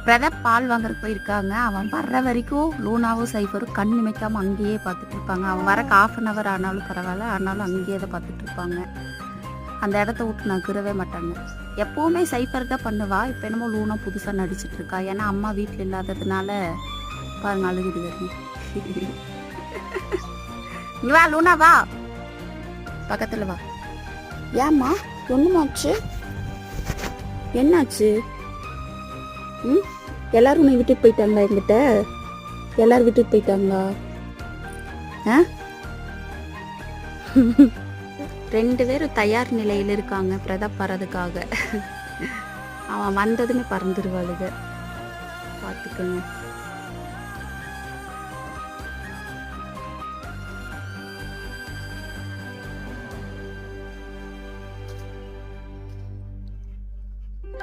பிரதப் பால் வாங்குறதுக்கு போயிருக்காங்க. அவன் வர்ற வரைக்கும் லூனாவும் சைஃபரும் கண் இமைக்காமல் அங்கேயே பார்த்துட்டு இருப்பாங்க. அவன் வர ½ ஆனாலும் பரவாயில்ல, ஆனாலும் அங்கேயே தான் பார்த்துட்டு இருப்பாங்க. அந்த இடத்த விட்டு நகரவே மாட்டாங்க. எப்போவுமே சைஃபர் தான் பண்ணுவா. இப்போ என்னமோ லூனா புதுசாக நடிச்சிட்டு இருக்கா. ஏன்னா அம்மா வீட்டில் இல்லாததுனால பாருங்க அழுகுது வருது. நீ வா லூனா, வா பக்கத்தில் வா. ஏம்மா ஒன்றுமாச்சு? என்னாச்சு? எல்லாரும் உன்னை விட்டுட்டு போயிட்டாங்களா? என்கிட்ட எல்லாரும் விட்டுட்டு போயிட்டாங்களா? 2 பேரும் தயார் நிலையில் இருக்காங்க பிரதாப் பறதுக்காக. அவன் வந்ததுமே பறந்துருவாளுங்க, பார்த்துக்கோங்க.